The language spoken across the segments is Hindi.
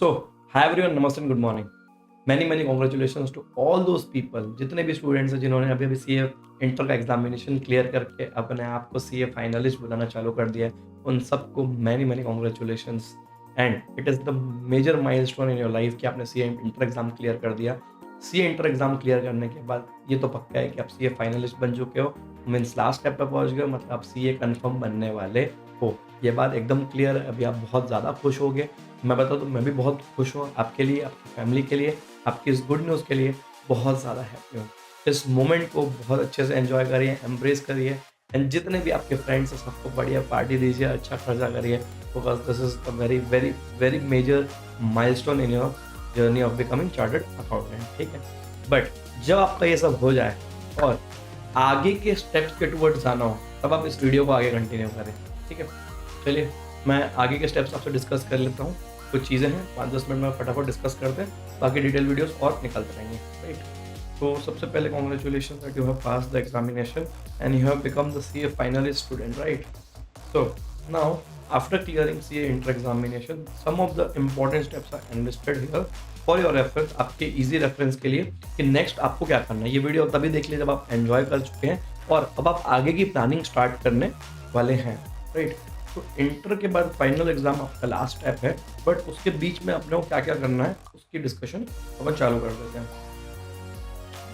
सो हाय एवरीवन, नमस्ते, good morning. Many congratulations to all those people, जितने भी स्टूडेंट्स हैं जिन्होंने अभी अभी सीए इंटर का एग्जामिनेशन क्लियर करके अपने आप को सीए फाइनलिस्ट बनाना चालू कर दिया है। उन सबको many congratulations and it is the major milestone in your life कि आपने सीए इंटर एग्जाम क्लियर कर दिया। सीए इंटर एग्जाम क्लियर करने के बाद ये तो पक्का है कि आप सीए फाइनलिस्ट बन चुके हो, मीन्स लास्ट स्टेप पर पहुंच गए हो, मतलब आप सीए कंफर्म बनने वाले हो। ये बात एकदम क्लियर है। अभी आप बहुत ज़्यादा खुश हो गए। मैं बता दूँ, मैं भी बहुत खुश हूँ आपके लिए, आपकी फैमिली के लिए, आपकी इस गुड न्यूज़ के लिए बहुत ज़्यादा हैप्पी हूँ। इस मोमेंट को बहुत अच्छे से एंजॉय करिए, एम्ब्रेस करिए एंड जितने भी आपके फ्रेंड्स हैं सबको बढ़िया पार्टी दीजिए, अच्छा खर्चा करिए, because this is a very very very major milestone in your journey of becoming chartered accountant. ठीक है, बट जब आपका ये सब हो जाए और आगे के स्टेप्स के टुवर्ड्स जाना हो, तब आप इस वीडियो को आगे कंटिन्यू करें। ठीक है, चलिए मैं आगे के स्टेप्स आपसे डिस्कस कर लेता हूँ। कुछ चीज़ें हैं 5-10 मिनट में फटाफट डिस्कस करते हैं, बाकी डिटेल वीडियोस और निकलते रहेंगे, राइट। तो सबसे पहले congratulation that you have pass the examination and you have become the CA finalist student, right. So now after clearing CA inter examination, some of the important steps are enlisted here for your reference, आपके इजी रेफरेंस के लिए कि नेक्स्ट आपको क्या करना है। ये वीडियो तभी देख लीजिए जब आप एंजॉय कर चुके हैं और अब आप आगे की प्लानिंग स्टार्ट करने वाले हैं, राइट। तो इंटर के बाद फाइनल एग्जाम आपका लास्ट स्टेप है, बट उसके बीच में अपने को क्या क्या करना है उसकी डिस्कशन अपन चालू कर देते हैं।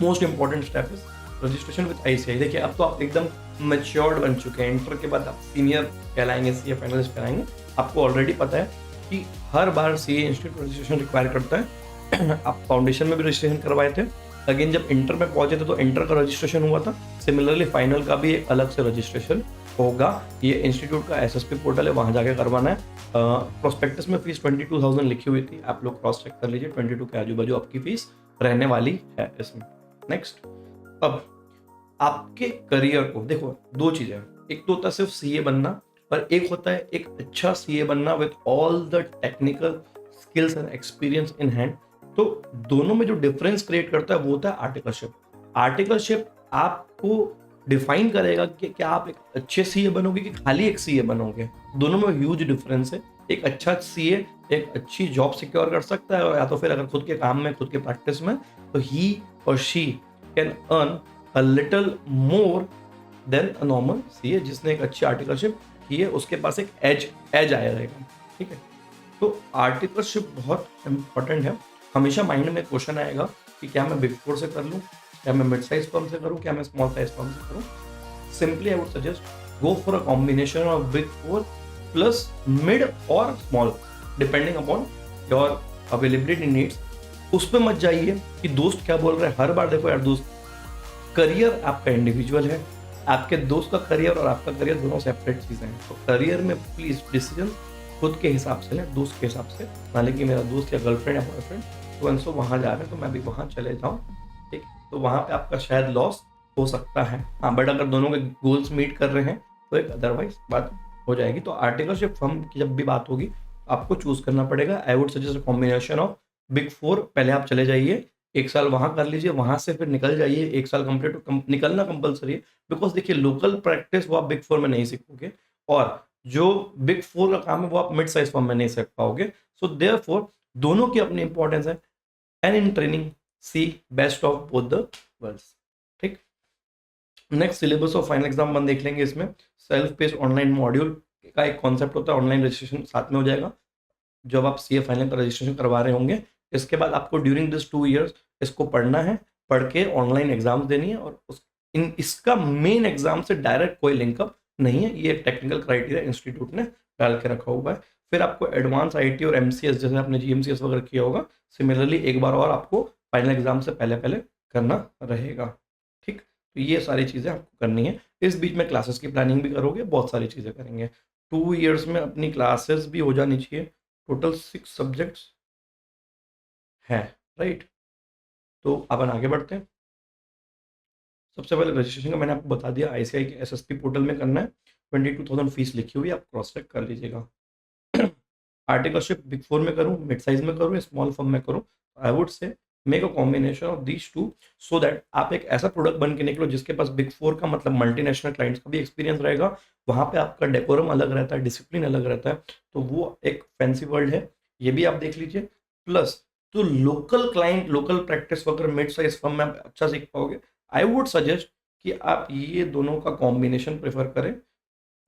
Most important step is registration with ICI. देखिए, अब तो आप एकदम मैच्योर्ड बन चुके हैं। इंटर के बाद आप सीनियर कहलाएंगे, सीए फाइनलिस्ट कहलाएंगे। आपको ऑलरेडी पता है कि हर बार सीए इंस्टीट्यूट रजिस्ट्रेशन रिक्वायर करता है। आप फाउंडेशन में भी रजिस्ट्रेशन करवाए थे, अगेन जब इंटर में पहुंचे थे तो इंटर का रजिस्ट्रेशन हुआ था। सिमिलरली फाइनल का भी एक अलग से रजिस्ट्रेशन होगा। ये इंस्टीट्यूट का एसएसपी पोर्टल है, वहाँ जाके करवाना है। प्रोस्पेक्टस में फीस 22,000 लिखी हुई थी, आप लोग क्रॉस चेक कर लीजिए। 22 के आजू बाजू आपकी फीस रहने वाली है इसमें। नेक्स्ट, अब आपके करियर को देखो, दो चीजें, एक तो होता है सिर्फ सीए बनना और एक होता है एक अच्छा सीए बनना with all the technical skills and experience in hand. तो दोनों में जो डिफरेंस क्रिएट करता है वो होता है आर्टिकलशिप। आर्टिकलशिप आपको डिफाइन करेगा कि क्या आप एक अच्छे सीए बनोगे कि खाली एक सीए बनोगे। दोनों में ह्यूज डिफरेंस है। एक अच्छा सीए एक अच्छी जॉब सिक्योर कर सकता है, और या तो फिर अगर खुद के काम में, खुद के प्रैक्टिस में, तो ही और she can earn a little more than a normal CA जिसने एक अच्छी आर्टिकलशिप की है। उसके पास एक एज आया रहेगा। ठीक है, तो आर्टिकलशिप बहुत इंपॉर्टेंट है। हमेशा माइंड में क्वेश्चन आएगा कि क्या मैं बिग फोर से कर लूँ, क्या मैं मिड साइज फर्म से करूँ, क्या मैं स्मॉल साइज फर्म से करूँ। Simply I would suggest go for a combination of big four plus mid और small, depending upon your availability needs. उस पर मत जाइए कि दोस्त क्या बोल रहे हैं हर बार। देखो यार दोस्त, करियर आपका इंडिविजुअल है, आपके दोस्त का करियर और आपका करियर दोनों सेपरेट चीज़ें हैं। तो करियर में प्लीज डिसीजन खुद के हिसाब से लें, दोस्त के हिसाब से ना लें कि मेरा दोस्त या गर्लफ्रेंड या बॉयफ्रेंड तो अनसो वहाँ जा रहे हैं तो मैं भी वहाँ चले जाऊँ। ठीक, तो वहाँ पे आपका शायद लॉस हो सकता है। हाँ, बट अगर दोनों के गोल्स मीट कर रहे हैं तो एक अदरवाइज बात हो जाएगी। तो आर्टिकलशिप फर्म की जब भी बात होगी आपको चूज करना पड़ेगा। आई would suggest combination of big four. पहले आप चले जाइए, 1 साल वहाँ कर लीजिए, वहाँ से फिर निकल जाइए। 1 साल कंप्लीट निकलना कंपलसरी है, बिकॉज देखिए लोकल प्रैक्टिस वो आप बिग फोर में नहीं सीखोगे, और जो बिग फोर का काम है वो आप मिड साइज फर्म में नहीं सीख पाओगे। सो देयरफॉर दोनों की अपनी इंपॉर्टेंस है and in training see best of both the worlds. ठीक, next syllabus of final exam one देख लेंगे। इसमें सेल्फ पेस्ड ऑनलाइन मॉड्यूल का एक कॉन्सेप्ट होता है, ऑनलाइन रजिस्ट्रेशन साथ में हो जाएगा जब आप सीए फाइनल का रजिस्ट्रेशन करवा रहे होंगे। इसके बाद आपको ड्यूरिंग दिस 2 ईयर्स इसको पढ़ना है, पढ़ के ऑनलाइन एग्जाम्स देनी है, और इसका मेन एग्जाम से डायरेक्ट कोई लिंकअप नहीं है। ये टेक्निकल क्राइटेरिया इंस्टीट्यूट ने डाल के रखा हुआ है। फिर आपको एडवांस आईटी और एमसीएस जैसे आपने जीएमसीएस वगैरह किया होगा, सिमिलरली एक बार और आपको फाइनल एग्जाम से पहले पहले करना रहेगा। ठीक, तो ये सारी चीज़ें आपको करनी है। इस बीच में क्लासेस की प्लानिंग भी करोगे, बहुत सारी चीज़ें करेंगे। 2 ईयर्स में अपनी क्लासेस भी हो जानी चाहिए। टोटल 6 सब्जेक्ट्स हैं, राइट। तो अपन आगे बढ़ते हैं। सबसे पहले रजिस्ट्रेशन का मैंने आपको बता दिया, आईसीआई के एसएसपी पोर्टल में करना है। 22,000 फीस लिखी हुई है, आप क्रॉस चेक कर लीजिएगा। आर्टिकलशिप बिग फोर में करूँ, मिड साइज में करूँ, स्मॉल फर्म में करूँ, I would say make a combination of these two, so that आप एक ऐसा प्रोडक्ट बन के निकलो जिसके पास बिग फोर का मतलब मल्टीनेशनल क्लाइंट्स का भी एक्सपीरियंस रहेगा। वहाँ पे आपका डेकोरम अलग रहता है, डिसिप्लिन अलग रहता है, तो वो एक फैंसी वर्ल्ड है, ये भी आप देख लीजिए। प्लस तो लोकल क्लाइंट, लोकल प्रैक्टिस वगैरह मिड साइज फर्म में आप अच्छा सीख पाओगे। आई वुड सजेस्ट कि आप ये दोनों का कॉम्बिनेशन प्रेफर करें।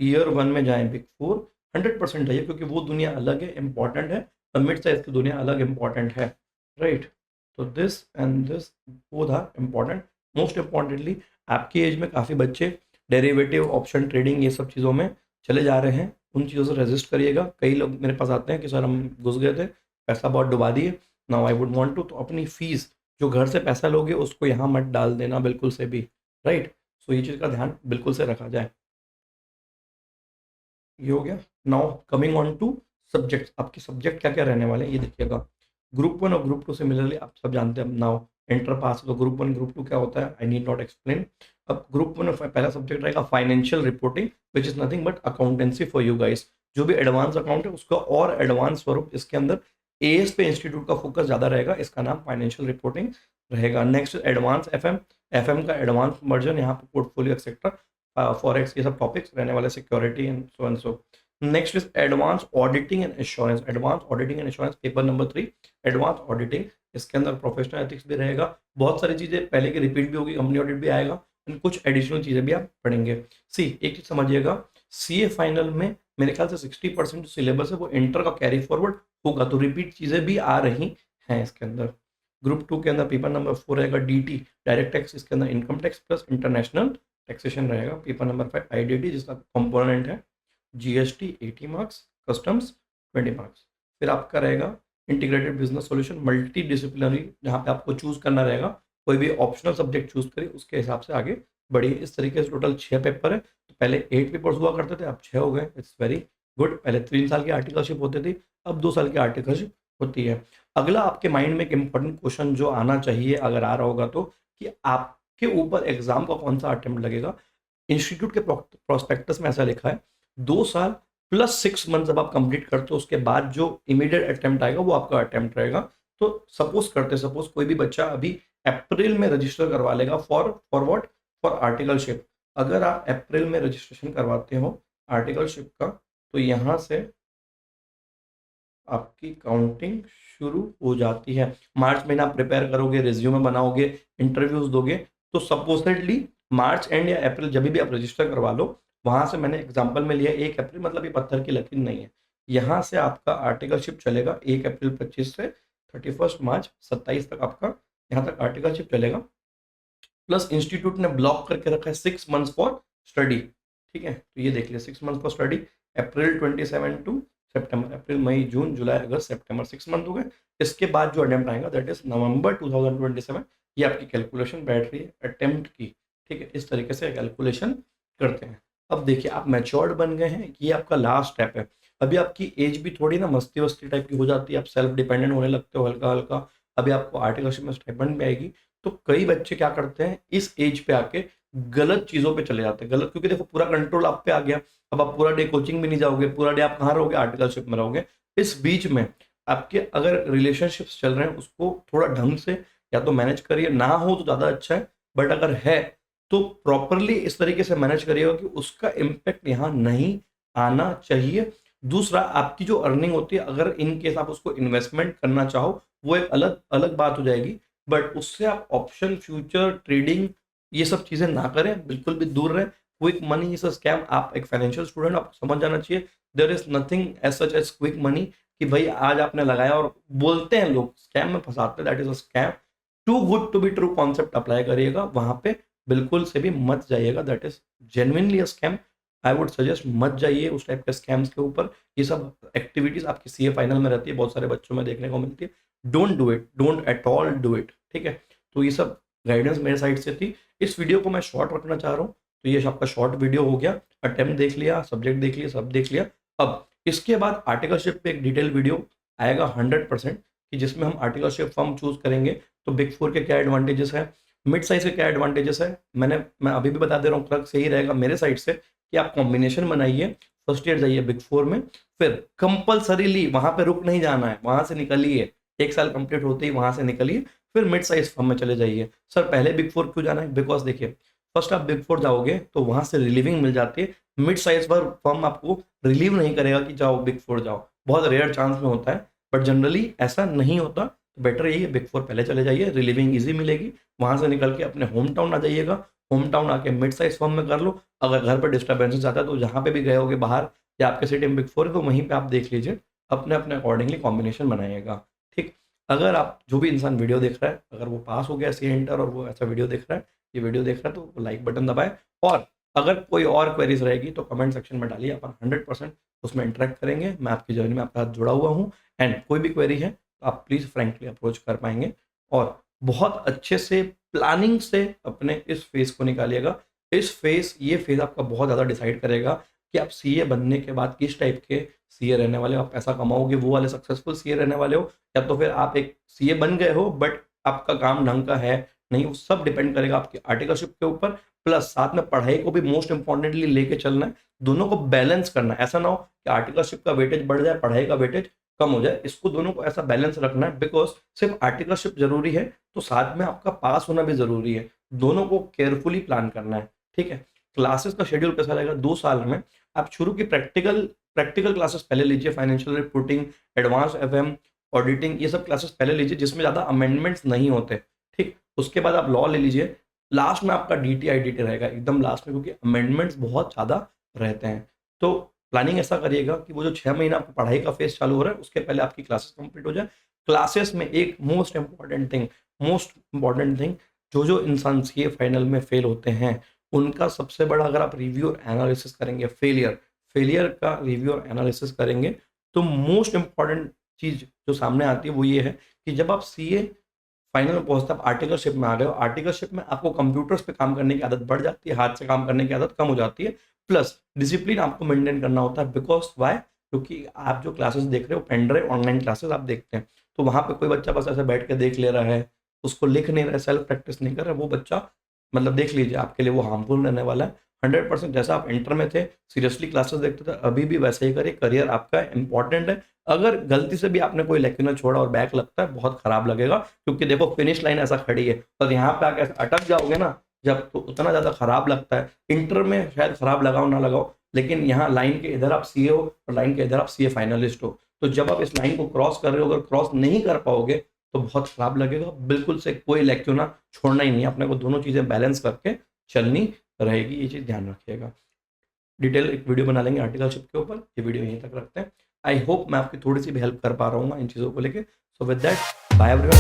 ईयर 1 में जाएँ बिग 4, 100% जाइए, क्योंकि वो दुनिया अलग है, इम्पोर्टेंट है, और मिड साइज़ की दुनिया अलग इम्पोर्टेंट है, राइट? तो this and this both are important. Most importantly आपकी एज में काफ़ी बच्चे डेरिवेटिव, ऑप्शन ट्रेडिंग, ये सब चीज़ों में चले जा रहे हैं। उन चीज़ों से रेजिस्ट करिएगा। कई लोग मेरे पास आते हैं कि सर हम घुस गए थे, पैसा बहुत डुबा दिए, now I would want to, तो अपनी फीस जो घर से पैसा लोगे उसको यहाँ मत डाल देना बिल्कुल से भी, राइट? सो ये चीज़ का ध्यान बिल्कुल से रखा जाए। ये हो गया। Now coming on two subjects, आपके सब्जेक्ट क्या क्या रहने वाले हैं ये देखिएगा। ग्रुप 1 और ग्रुप 2 सिमिलरली आप सब जानते हैं। नाउ इंटर पास तो ग्रुप 1 ग्रुप 2 क्या होता है, आई नीड नॉट एक्सप्लेन। अब ग्रुप 1 में पहला सब्जेक्ट रहेगा financial reporting, which is nothing but accountancy for you guys. जो भी एडवांस अकाउंट है उसका और एडवांस स्वरूप इसके अंदर एएस पे इंस्टीट्यूट का फोकस ज़्यादा रहेगा, इसका नाम फाइनेंशियल रिपोर्टिंग रहेगा। नेक्स्ट एडवांस एफएम, एफएम का एडवांस वर्जन, यहाँ पे पोर्टफोलियो एक्सेट्रा, फॉरेक्स, ये सब टॉपिक्स रहने वाले, security and so. Next is advance auditing and assurance, advance auditing and assurance paper number 3, advance auditing. इसके अंदर प्रोफेशनल एथिक्स भी रहेगा, बहुत सारी चीज़ें पहले की रिपीट भी होगी, कंपनी ऑडिट भी आएगा, एंड कुछ एडिशनल चीज़ें भी आप पढ़ेंगे। सी एक चीज़ समझिएगा, सीए फाइनल में मेरे ख्याल से 60% जो सिलेबस है वो इंटर का कैरी फॉरवर्ड होगा, तो रिपीट चीज़ें भी आ रही हैं इसके अंदर। ग्रुप 2 के अंदर पेपर नंबर 4 रहेगा डीटी, डायरेक्ट टैक्स, इसके अंदर income tax plus international taxation रहेगा। पेपर नंबर 5 आईडीटी, जिसका कंपोनेंट है जीएसटी 80 मार्क्स, कस्टम्स 20 मार्क्स। फिर आपका रहेगा integrated business solution, multi disciplinary, जहाँ पे आपको चूज करना रहेगा, कोई भी ऑप्शनल सब्जेक्ट चूज करिए, उसके हिसाब से आगे बढ़िए। इस तरीके से टोटल 6 पेपर है। तो पहले 8 पेपर्स हुआ करते थे, अब 6 हो गए, इट्स वेरी गुड। पहले 3 साल की आर्टिकलशिप होती थी, अब 2 साल की आर्टिकलशिप होती है। अगला आपके माइंड में एक इंपॉर्टेंट क्वेश्चन जो आना चाहिए अगर आ रहा होगा तो, कि आपके ऊपर एग्जाम का कौन सा अटेम्प्ट लगेगा। इंस्टीट्यूट के प्रोस्पेक्टस में ऐसा लिखा है 2 साल प्लस 6 मंथ जब आप कंप्लीट करते हो उसके बाद जो इमीडिएट अटेम्प्ट आएगा वो आपका अटेम्प्ट रहेगा। तो सपोज कोई भी बच्चा अभी अप्रैल में रजिस्टर करवा लेगा फॉर व्हाट, फॉर आर्टिकलशिप। अगर आप अप्रैल में रजिस्ट्रेशन करवाते हो आर्टिकलशिप का, तो यहाँ से आपकी काउंटिंग शुरू हो जाती है। मार्च महीना आप प्रिपेयर करोगे, रिज्यूमे बनाओगे, इंटरव्यूज दोगे, तो सपोजिटली मार्च एंड या अप्रैल जब भी आप रजिस्टर करवा लो, वहां से मैंने एग्जांपल में लिया 1 अप्रैल, मतलब ये पत्थर की लकीर नहीं है। यहाँ से आपका आर्टिकलशिप चलेगा 1 अप्रैल 25 से 31 मार्च 27 तक आपका यहाँ तक आर्टिकलशिप चलेगा। प्लस इंस्टीट्यूट ने ब्लॉक करके रखा है 6 मंथ्स फॉर स्टडी, ठीक है? तो ये देख लिया 6 month for study, April 27 to सितंबर, अप्रैल मई जून जुलाई अगस्त सितंबर, 6 मंथ हो गए। इसके बाद जो अटेम्प्ट आएगा दैट इज नवंबर 2027। ये आपकी कैलकुलेशन बैठ रही है अटेम्प्ट की, ठीक है? इस तरीके से कैलकुलेशन करते हैं। अब देखिए आप मैच्योर्ड बन गए हैं, ये आपका लास्ट स्टेप है। अभी आपकी एज भी थोड़ी ना मस्ती वस्ती टाइप की हो जाती है, आप सेल्फ डिपेंडेंट होने लगते हो हल्का हल्का। अभी आपको आर्टिकलशिप में स्टाइपेंड भी आएगी। तो कई बच्चे क्या करते हैं इस एज पे आके गलत चीज़ों पे चले जाते हैं, गलत, क्योंकि देखो पूरा कंट्रोल आप पे आ गया। अब आप पूरा डे कोचिंग भी नहीं जाओगे, पूरा डे आप कहाँ रहोगे, आर्टिकलशिप में रहोगे। इस बीच में आपके अगर रिलेशनशिप्स चल रहे हैं उसको थोड़ा ढंग से या तो मैनेज करिए, ना हो तो ज़्यादा अच्छा है, बट अगर है तो प्रॉपरली इस तरीके से मैनेज करिएगा कि उसका इम्पैक्ट यहाँ नहीं आना चाहिए। दूसरा, आपकी जो अर्निंग होती है अगर इन केस आप उसको इन्वेस्टमेंट करना चाहो वो एक अलग अलग बात हो जाएगी, बट उससे आप ऑप्शन, फ्यूचर ट्रेडिंग, ये सब चीज़ें ना करें, बिल्कुल भी दूर रहें। Quick money is a scam. आप एक फाइनेंशियल स्टूडेंट, आपको समझ जाना चाहिए there is nothing as such as quick money, कि भाई आज आपने लगाया और बोलते हैं लोग स्कैम में फंसाते हैं, that is a scam. Too good to be true concept apply करिएगा, वहां पे बिल्कुल से भी मत जाइएगा, that is genuinely a scam. I would suggest मत जाइए उस टाइप के स्कैम्स के ऊपर। ये सब एक्टिविटीज आपकी सीए फाइनल में रहती है, बहुत सारे बच्चों में देखने को मिलती है। Don't do it, don't at all do it, ठीक है? तो ये सब गाइडेंस मेरे साइड से थी। इस वीडियो को मैं शॉर्ट रखना चाह रहा हूँ, तो ये आपका शॉर्ट वीडियो हो गया। अटेम्प्ट देख लिया, सब्जेक्ट देख लिया, सब देख लिया। अब इसके बाद आर्टिकलशिप पे एक डिटेल वीडियो आएगा 100%, कि जिसमें हम आर्टिकलशिप फर्म चूज करेंगे तो बिग 4 के क्या एडवांटेजेस है, मिड साइज के क्या एडवांटेजेस है। मैं अभी भी बता दे रहा हूँ, क्लर्क से ही रहेगा मेरे साइड से कि आप कॉम्बिनेशन बनाइए, फर्स्ट ईयर जाइए बिग 4 में, फिर कंपल्सरीली वहां पे रुक नहीं जाना है, वहां से निकलिए, 1 साल कंप्लीट होते ही वहां से निकलिए, फिर मिड साइज फर्म में चले जाइए। सर पहले बिग 4 क्यों जाना है? बिकॉज देखिए, फर्स्ट आप बिग 4 जाओगे तो वहां से रिलीविंग मिल जाती है, मिड साइज पर फर्म आपको रिलीव नहीं करेगा कि जाओ बिग 4 जाओ, बहुत रेयर चांस में होता है। बट जनरली ऐसा नहीं होता। तो बेटर यही है, बिग फोर पहले चले जाइए, रिलीविंग ईजी मिलेगी, वहाँ से निकल के अपने होम टाउन आ जाइएगा, होम टाउन आके मिड साइज फर्म में कर लो। अगर घर पर डिस्टर्बेंसेस आता है तो जहाँ पे भी गए होगे बाहर या आपके सिटी में बिग फोर है तो वहीं पे आप देख लीजिए, अपने अपने अकॉर्डिंगली कॉम्बिनेशन बनाइएगा। ठीक, अगर आप जो भी इंसान वीडियो देख रहा है, अगर वो पास हो गया सी इंटर और वो ऐसा वीडियो देख रहा है, ये वीडियो देख रहा है, तो लाइक बटन दबाएं। और अगर कोई और क्वेरीज रहेगी तो कमेंट सेक्शन में डालिए, अपन 100% उसमें इंटरेक्ट करेंगे। मैं आपकी जर्नी में आपके साथ जुड़ा हुआ हूँ, एंड कोई भी क्वेरी है तो आप प्लीज़ फ्रेंकली अप्रोच कर पाएंगे। और बहुत अच्छे से प्लानिंग से अपने इस फेज़ को निकालिएगा। ये फेज़ आपका बहुत ज़्यादा डिसाइड करेगा कि आप सीए बनने के बाद किस टाइप के सीए रहने वाले हो, आप पैसा कमाओगे वो वाले सक्सेसफुल सीए रहने वाले हो, या तो फिर आप एक सीए बन गए हो बट आपका काम ढंग का है नहीं, वो सब डिपेंड करेगा आपकी आर्टिकलशिप के ऊपर। प्लस साथ में पढ़ाई को भी मोस्ट इंपॉर्टेंटली लेके चलना है, दोनों को बैलेंस करना है। ऐसा ना हो कि आर्टिकलशिप का वेटेज बढ़ जाए, पढ़ाई का वेटेज कम हो जाए, इसको दोनों को ऐसा बैलेंस रखना है। बिकॉज सिर्फ आर्टिकलशिप जरूरी है तो साथ में आपका पास होना भी जरूरी है, दोनों को केयरफुली प्लान करना है। ठीक है, क्लासेस का शेड्यूल कैसा रहेगा, 2 साल में आप शुरू की प्रैक्टिकल क्लासेस पहले लीजिए, financial reporting, advance FM, auditing, ये सब क्लासेस पहले लीजिए जिसमें ज़्यादा अमेंडमेंट्स नहीं होते। ठीक, उसके बाद आप लॉ ले लीजिए, लास्ट में आपका डीटी रहेगा एकदम लास्ट में, क्योंकि अमेंडमेंट्स बहुत ज़्यादा रहते हैं। तो प्लानिंग ऐसा करिएगा कि वो जो 6 महीना आपको पढ़ाई का फेज चालू हो रहा है उसके पहले आपकी क्लासेस कंप्लीट हो जाए। क्लासेस में एक मोस्ट इंपॉर्टेंट थिंग, जो इंसान सीए फाइनल में फेल होते हैं उनका सबसे बड़ा, अगर आप रिव्यू और एनालिसिस करेंगे, फेलियर का रिव्यू और एनालिसिस करेंगे तो मोस्ट इंपॉर्टेंट चीज़ जो सामने आती है वो ये है कि जब आप सीए फाइनल में पहुंचते आप आर्टिकलशिप में आ गए हो, आर्टिकलशिप में आपको कंप्यूटर्स पे काम करने की आदत बढ़ जाती है, हाथ से काम करने की आदत कम हो जाती है। प्लस डिसिप्लिन आपको मेंटेन करना होता है। बिकॉज वाई, क्योंकि आप जो क्लासेस देख रहे हो पेन ड्राइव ऑनलाइन क्लासेस आप देखते हैं, तो वहाँ पे कोई बच्चा बस ऐसे बैठ के देख ले रहा है, उसको लिख नहीं रहा है, सेल्फ प्रैक्टिस नहीं कर रहा है, वो बच्चा मतलब देख लीजिए आपके लिए वो हार्मफुल रहने वाला है। 100% जैसा आप इंटर में थे सीरियसली क्लासेस देखते थे, अभी भी वैसे ही करिए, करियर आपका इंपॉर्टेंट है। अगर गलती से भी आपने कोई लेक्चर छोड़ा और बैक लगता है बहुत खराब लगेगा, क्योंकि देखो फिनिश लाइन ऐसा खड़ी है और यहाँ पे आके अटक जाओगे ना जब, तो उतना ज़्यादा खराब लगता है। इंटर में शायद खराब लगाओ ना लगाओ, लेकिन यहाँ लाइन के इधर आप सीए हो और लाइन के इधर आप सीए फाइनलिस्ट हो, तो जब आप इस लाइन को क्रॉस कर रहे हो, अगर क्रॉस नहीं कर पाओगे तो बहुत खराब लगेगा। बिल्कुल से कोई लेक्चर ना छोड़ना ही नहीं, अपने को दोनों चीज़ें बैलेंस करके चलनी रहेगी, ये चीज़ ध्यान रखिएगा। डिटेल एक वीडियो बना लेंगे आर्टिकलशिप के ऊपर, ये वीडियो यहीं तक रखते हैं। आई होप मैं आपकी थोड़ी सी भी हेल्प कर पा रहा हूँ इन चीज़ों को लेके। So with that, bye everyone.